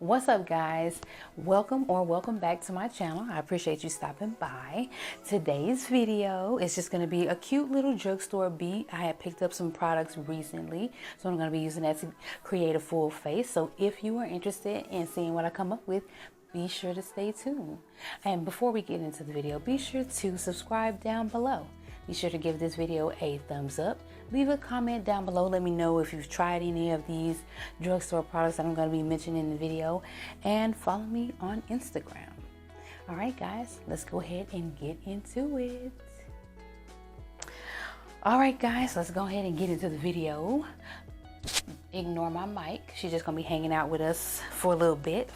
What's up, guys? Welcome back to my channel. I appreciate you stopping by. Today's video is just going to be a cute little drugstore beat. I had picked up some products recently, so I'm going to be using that to create a full face. So if you are interested in seeing what I come up with, be sure to stay tuned. And before we get into the video, be sure to subscribe down below. Be sure to give this video a thumbs up. Leave a comment down below. Let me know if you've tried any of these drugstore products that I'm going to be mentioning in the video. And follow me on Instagram. All right, guys, let's go ahead and get into it. All right, guys, let's go ahead and get into the video. Ignore my mic. She's just gonna be hanging out with us for a little bit.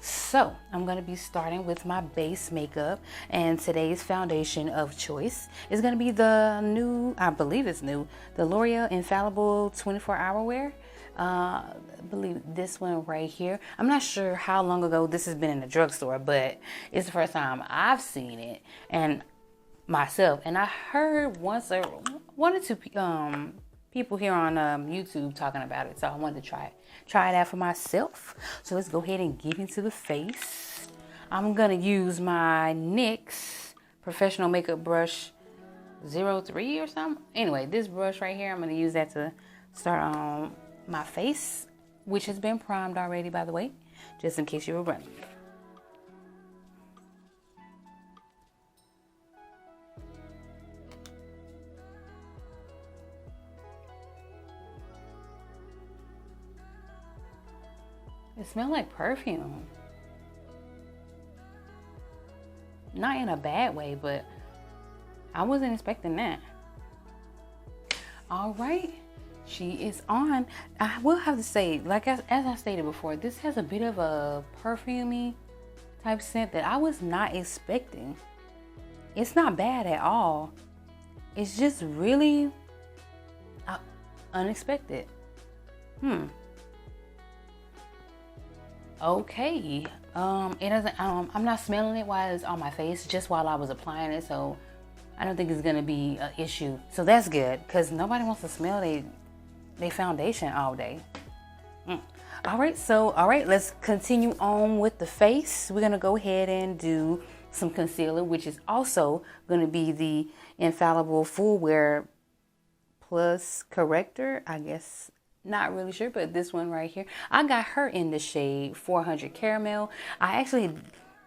So I'm gonna be starting with my base makeup, and today's foundation of choice is gonna be the new, I believe it's new, the L'Oreal Infallible 24-Hour Wear. I believe this one right here. I'm not sure how long ago this has been in the drugstore, but it's the first time I've seen it and myself. And I heard one or two people here on YouTube talking about it, so I wanted to try it out for myself. So let's go ahead and get into the face. I'm gonna use my NYX professional makeup brush 03 or something. Anyway, this brush right here, I'm gonna use that to start on my face, which has been primed already, by the way, just in case you were wondering. It smells like perfume. Not in a bad way, but I wasn't expecting that. All right, she is on. I will have to say, like as I stated before, this has a bit of a perfumey type scent that I was not expecting. It's not bad at all. It's just really unexpected. Okay, it doesn't, I'm not smelling it while it's on my face, just while I was applying it, so I don't think it's gonna be an issue. So that's good, because nobody wants to smell their foundation all day. All right, let's continue on with the face. We're gonna go ahead and do some concealer, which is also gonna be the Infallible Full Wear Plus Corrector, I guess. Not really sure, but this one right here, I got her in the shade 400 Caramel. I actually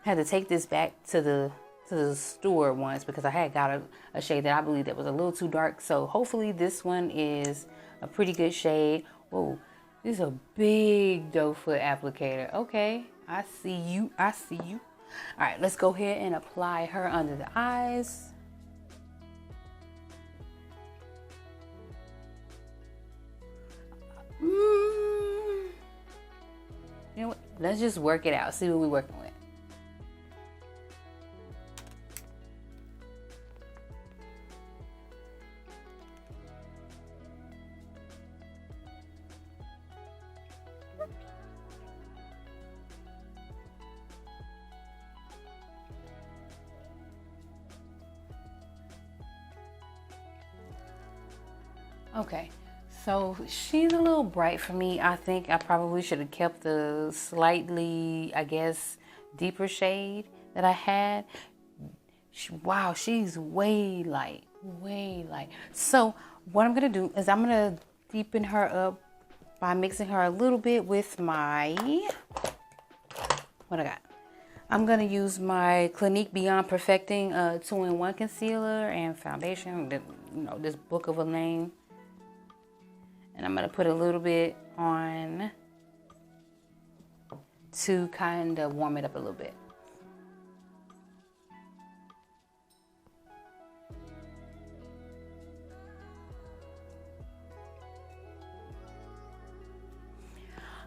had to take this back to the store once because I had got a shade that I believe that was a little too dark. So hopefully this one is a pretty good shade. Whoa, this is a big doe foot applicator. Okay, I see you. All right, let's go ahead and apply her under the eyes. You know what? Let's just work it out. See what we're working with. Okay. So she's a little bright for me. I think I probably should have kept the slightly, I guess, deeper shade that I had. Wow, she's way light. So what I'm gonna do is I'm gonna deepen her up by mixing her a little bit with my, what I got? I'm gonna use my Clinique Beyond Perfecting 2-in-1 concealer and foundation, this book of a name. And I'm gonna put a little bit on to kind of warm it up a little bit.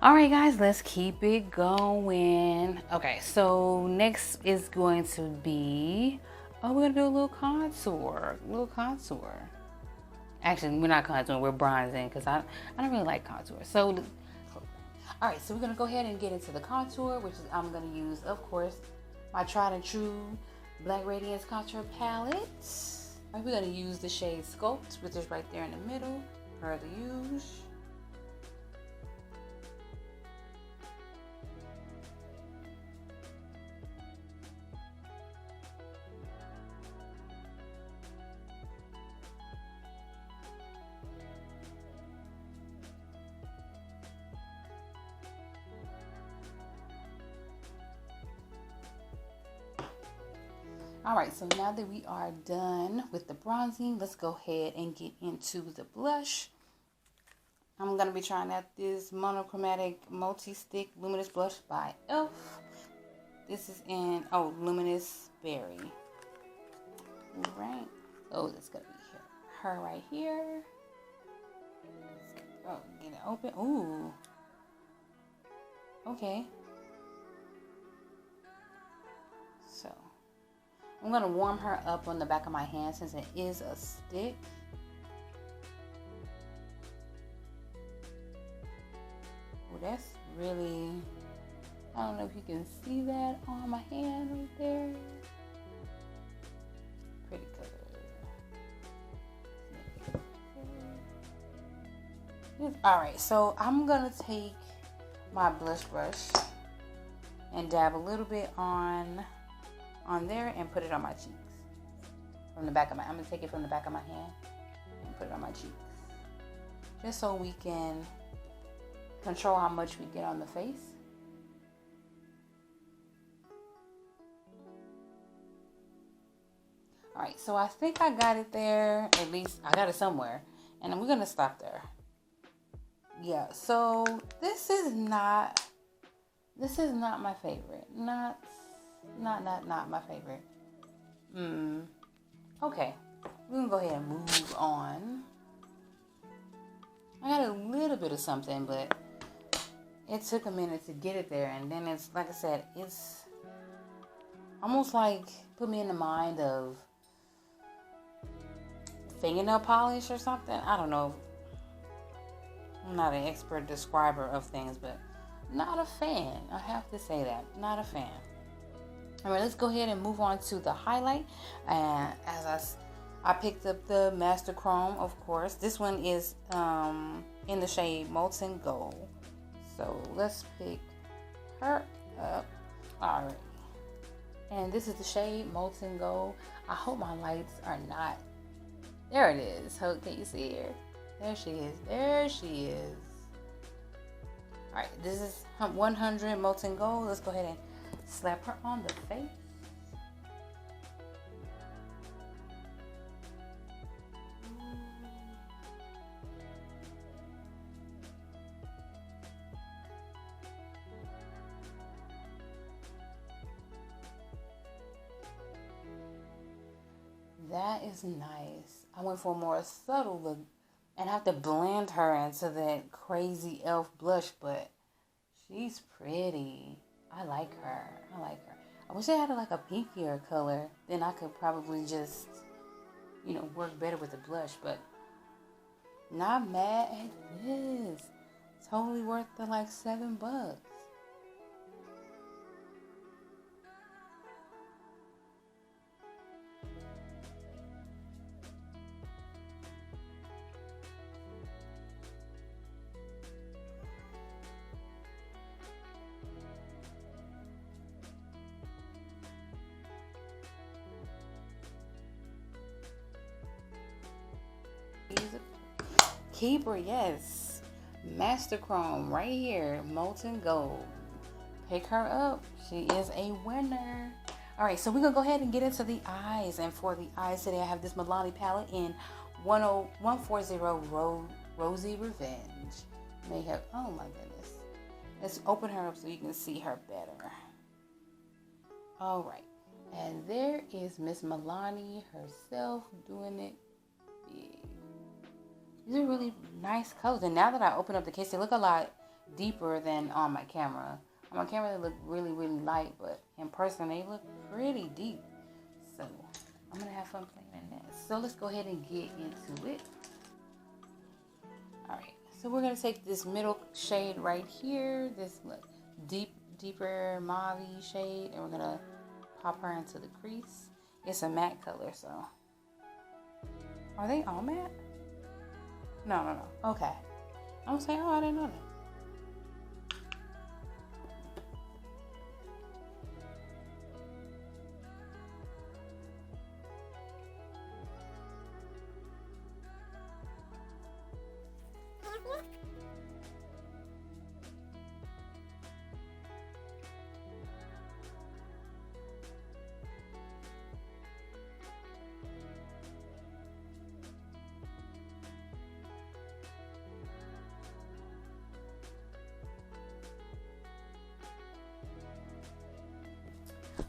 All right, guys, let's keep it going. Okay, so next is going to be, we're gonna do a little contour. Actually, we're not contouring, we're bronzing, because I don't really like contour. So, all right, so we're gonna go ahead and get into the contour, which is, I'm gonna use, of course, my tried and true Black Radiance Contour Palette. All right, we're gonna use the shade Sculpt, which is right there in the middle, per the use. All right, so now that we are done with the bronzing, let's go ahead and get into the blush. I'm going to be trying out this monochromatic multi-stick luminous blush by e.l.f. This is in, Luminous Berry. All right. Oh, that's going to be her right here. Oh, get it open. Ooh. Okay. So, I'm going to warm her up on the back of my hand since it is a stick. Oh, that's really, I don't know if you can see that on my hand right there. Pretty color. Alright, so I'm going to take my blush brush and dab a little bit on there and put it on my cheeks. From the back of I'm going to take it from the back of my hand and put it on my cheeks. Just so we can control how much we get on the face. Alright, so I think I got it there. At least I got it somewhere. And we're going to stop there. Yeah, so this is not my favorite. Not my favorite. Okay. We're going to go ahead and move on. I got a little bit of something, but it took a minute to get it there. And then it's, like I said, it's almost like put me in the mind of fingernail polish or something. I don't know. I'm not an expert describer of things, but not a fan. I have to say that. Not a fan. All right, let's go ahead and move on to the highlight. And as I picked up the Master Chrome, of course. This one is in the shade Molten Gold. So let's pick her up. All right. And this is the shade Molten Gold. I hope my lights are not. There it is. Can you see her? There she is. There she is. All right. This is 100 Molten Gold. Let's go ahead and slap her on the face. That is nice. I went for a more subtle look and have to blend her into that crazy e.l.f. blush, but she's pretty. I like her. I wish I had like a pinkier color. Then I could probably just, work better with the blush, but not mad at this. Totally worth the like $7. Keeper, yes. Master Chrome right here, Molten Gold. Pick her up. She is a winner. All right, so we're gonna go ahead and get into the eyes. And for the eyes today, I have this Milani palette in 140 Rosy Revenge. May have, oh my goodness. Let's open her up so you can see her better. All right, and there is Miss Milani herself doing it big. These are really nice colors. And now that I open up the case, they look a lot deeper than on my camera. On my camera, they look really, really light. But in person, they look pretty deep. So I'm going to have fun playing in that. So let's go ahead and get into it. All right. So we're going to take this middle shade right here. This deeper mauve shade. And we're going to pop her into the crease. It's a matte color, so. Are they all matte? No. Okay. I'm gonna say, I didn't know that.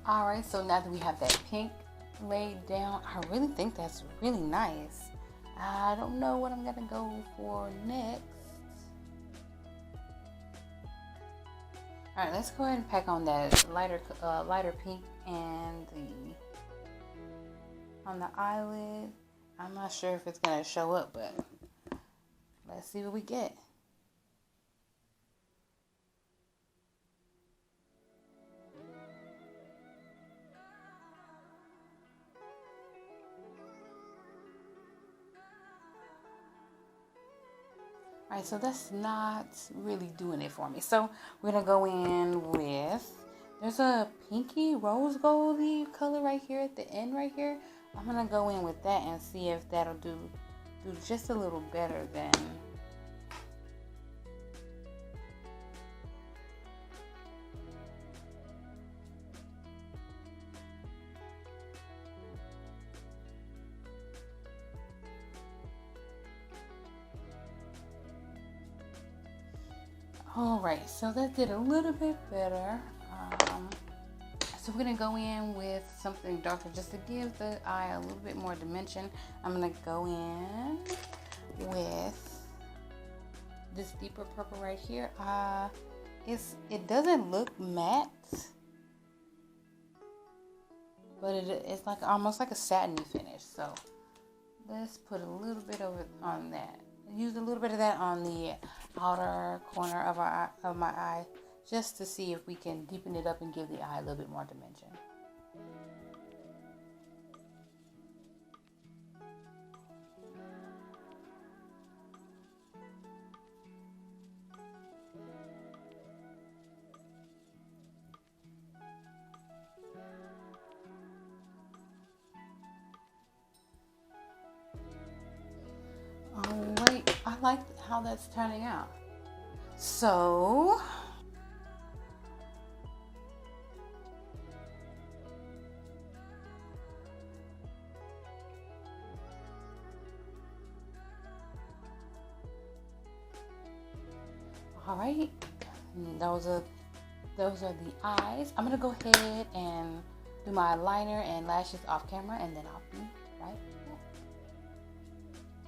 All right, so now that we have that pink laid down, I really think that's really nice. I don't know what I'm gonna go for next. All right, let's go ahead and pack on that lighter pink and on the eyelid. I'm not sure if it's gonna show up, but let's see what we get. All right, so that's not really doing it for me. So we're gonna go in with, there's a pinky rose goldy color right here at the end right here. I'm gonna go in with that and see if that'll do just a little better than. All right, so that did a little bit better. So we're gonna go in with something darker just to give the eye a little bit more dimension. I'm gonna go in with this deeper purple right here. It doesn't look matte, but it's like almost like a satiny finish. So let's put a little bit on that. Use a little bit of that on the outer corner of my eye, just to see if we can deepen it up and give the eye a little bit more dimension. All right, I like how that's turning out. So all right, those are the eyes. I'm gonna go ahead and do my liner and lashes off camera, and then I'll be right back.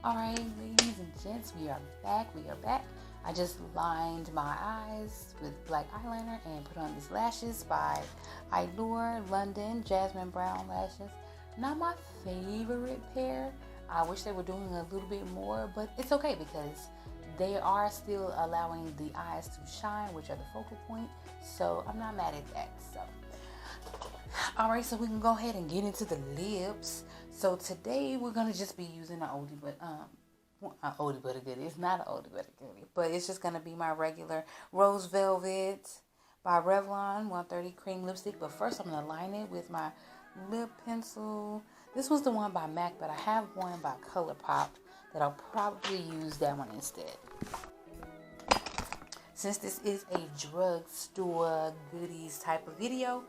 All right, ladies and gents, we are back. I just lined my eyes with black eyeliner and put on these lashes by Allure London Jasmine Brown lashes. Not my favorite pair. I wish they were doing a little bit more, but it's okay because they are still allowing the eyes to shine, which are the focal point. So I'm not mad at that. So, all right, so we can go ahead and get into the lips. So today we're gonna just be using an oldie but a goodie. It's not an oldie but a goodie, but it's just gonna be my regular Rose Velvet by Revlon 130 cream lipstick. But first I'm gonna line it with my lip pencil. This was the one by MAC, but I have one by ColourPop that I'll probably use that one instead. Since this is a drugstore goodies type of video,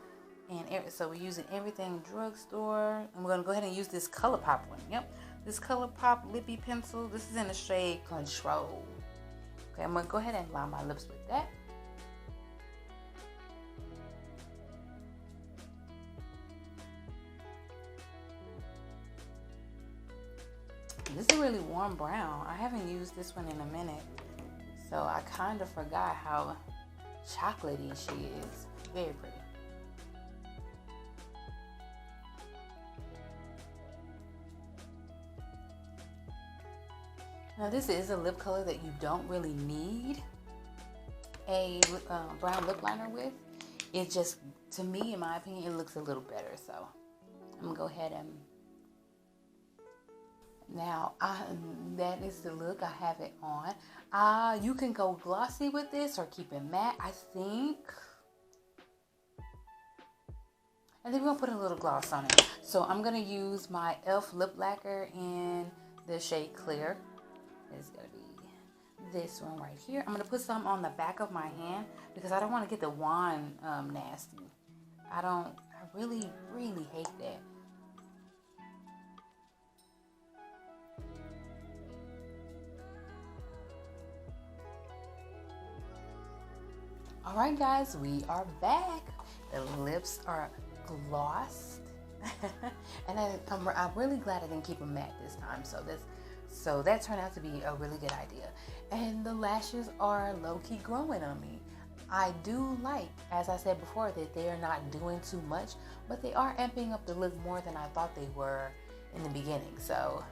and so we're using everything drugstore, and we're gonna go ahead and use this ColourPop one. Yep, this ColourPop lippy pencil. This is in the shade Control. Okay, I'm gonna go ahead and line my lips with that. This is a really warm brown. I haven't used this one in a minute, so I kind of forgot how chocolatey she is. Very pretty. Now this is a lip color that you don't really need a brown lip liner with. It just, to me, in my opinion, it looks a little better. So I'm gonna go ahead and, now that is the look. I have it on. You can go glossy with this or keep it matte. I think we're gonna put a little gloss on it. So I'm gonna use my e.l.f. lip lacquer in the shade Clear. It's gonna be this one right here. I'm gonna put some on the back of my hand because I don't want to get the wand nasty. I really hate that. All right, guys, we are back. The lips are glossed. And I'm really glad I didn't keep them matte this time. So that turned out to be a really good idea. And the lashes are low-key growing on me. I do like, as I said before, that they are not doing too much, but they are amping up the look more than I thought they were in the beginning. So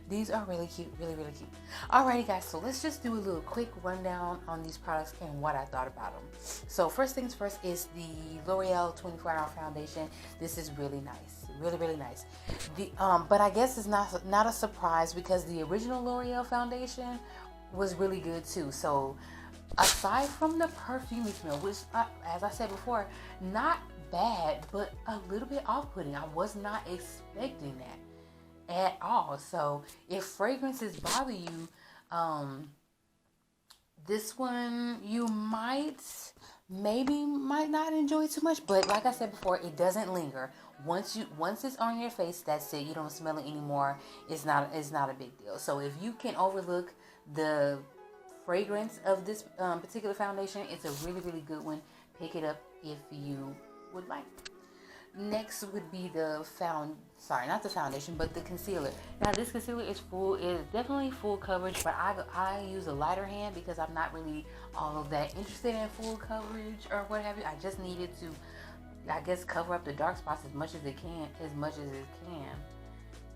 these are really cute, really, really cute. Alrighty guys, so let's just do a little quick rundown on these products and what I thought about them. So first things first is the L'Oreal 24-Hour Foundation. This is really nice, really, really nice. But I guess it's not a surprise because the original L'Oreal Foundation was really good too. So aside from the perfumey smell, which as I said before, not bad, but a little bit off-putting. I was not expecting that at all. So if fragrances bother you, this one you might not enjoy too much, but like I said before, it doesn't linger. Once it's on your face, that's it. You don't smell it anymore. It's not a big deal. So if you can overlook the fragrance of this particular foundation, it's a really, really good one. Pick it up if you would like. Next would be the not the foundation, but the concealer. Now this concealer is definitely full coverage, but I use a lighter hand because I'm not really all of that interested in full coverage or what have you. I just needed to, I guess, cover up the dark spots as much as it can.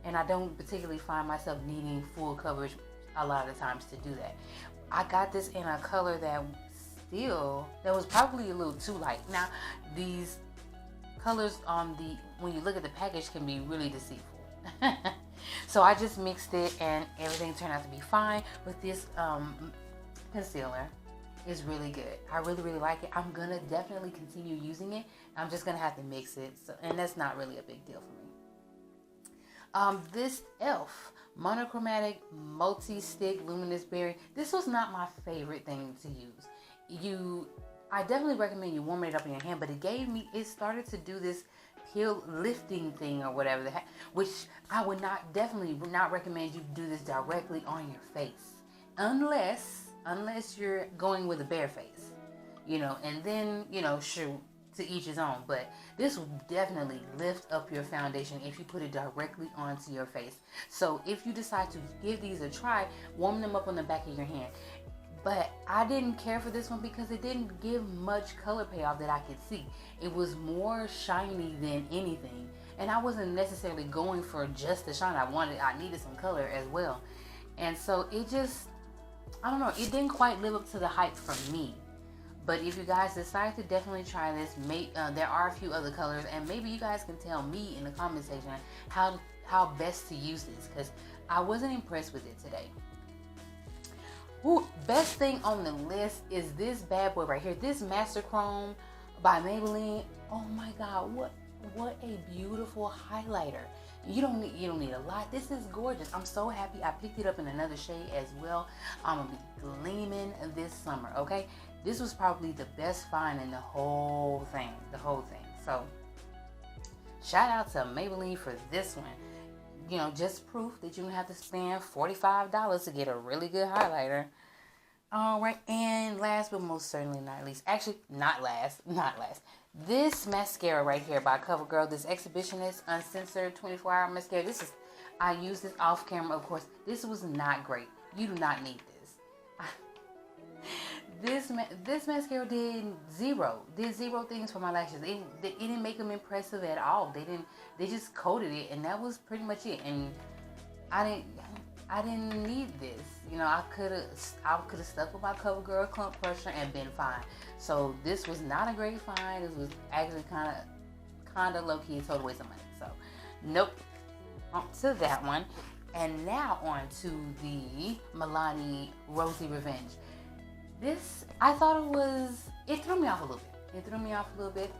And I don't particularly find myself needing full coverage a lot of the times to do that. I got this in a color that was probably a little too light. Now these colors when you look at the package can be really deceitful. So I just mixed it and everything turned out to be fine. But this concealer is really good. I really, really like it. I'm gonna definitely continue using it. I'm just gonna have to mix it, and that's not really a big deal for me. This e.l.f. monochromatic multi-stick luminous berry. This was not my favorite thing to use. I definitely recommend you warming it up in your hand, but it started to do this peel lifting thing or whatever, which I would definitely not recommend you do this directly on your face. Unless you're going with a bare face, and then, sure, to each his own. But this will definitely lift up your foundation if you put it directly onto your face. So if you decide to give these a try, warm them up on the back of your hand. But I didn't care for this one because it didn't give much color payoff that I could see. It was more shiny than anything. And I wasn't necessarily going for just the shine. I needed some color as well. And so it just, I don't know, it didn't quite live up to the hype for me. But if you guys decide to definitely try this, there are a few other colors, and maybe you guys can tell me in the comment section how best to use this, because I wasn't impressed with it today. Ooh, best thing on the list is this bad boy right here. This Master Chrome by Maybelline. Oh my God, what a beautiful highlighter. You don't need a lot. This is gorgeous. I'm so happy I picked it up in another shade as well. I'm gonna be gleaming this summer, okay? This was probably the best find in the whole thing. So shout out to Maybelline for this one. Just proof that you don't have to spend $45 to get a really good highlighter. All right, and last but most certainly not least, actually not last, this mascara right here by CoverGirl, this Exhibitionist Uncensored 24-Hour Mascara. I used this off camera, of course. This was not great. You do not need this. This mascara did zero things for my lashes. It didn't make them impressive at all. They just coated it, and that was pretty much it. And I didn't need this. I could have stuck with my CoverGirl Clump Crusher and been fine. So this was not a great find. This was actually kind of low key, a total waste of money. So nope. On to that one. And now on to the Milani Rosy Revenge. This, I thought it threw me off a little bit.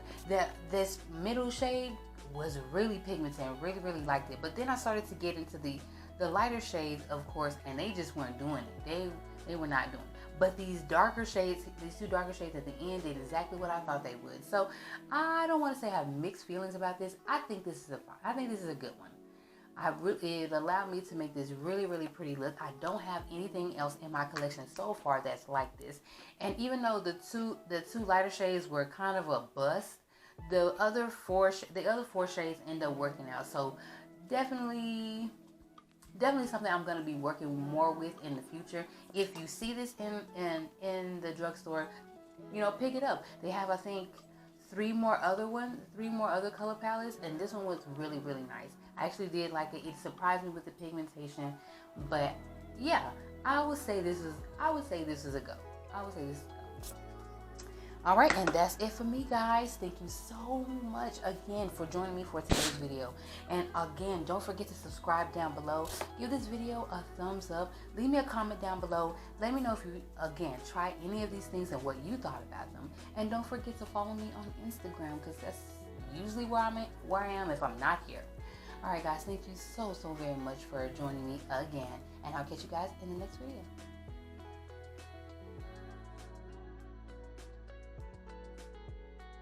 This middle shade was really pigmented, really, really liked it. But then I started to get into the lighter shades, of course, and they just weren't doing it. They were not doing it. But these darker shades, these two darker shades at the end did exactly what I thought they would. So I don't want to say I have mixed feelings about this. I think this is a good one. It allowed me to make this really, really pretty look. I don't have anything else in my collection so far that's like this. And even though the two lighter shades were kind of a bust, the other four shades end up working out. So definitely something I'm going to be working more with in the future. If you see this in the drugstore, you know, pick it up. They have, I think, three more other color palettes, and this one was really, really nice. I actually did like it. It surprised me with the pigmentation, but yeah, I would say this is a go. I would say this is a go. All right, and that's it for me, guys. Thank you so much again for joining me for today's video. And again, don't forget to subscribe down below. Give this video a thumbs up. Leave me a comment down below. Let me know if you, again, try any of these things and what you thought about them. And don't forget to follow me on Instagram, because that's usually where I am if I'm not here. All right, guys, thank you so very much for joining me again. And I'll catch you guys in the next video.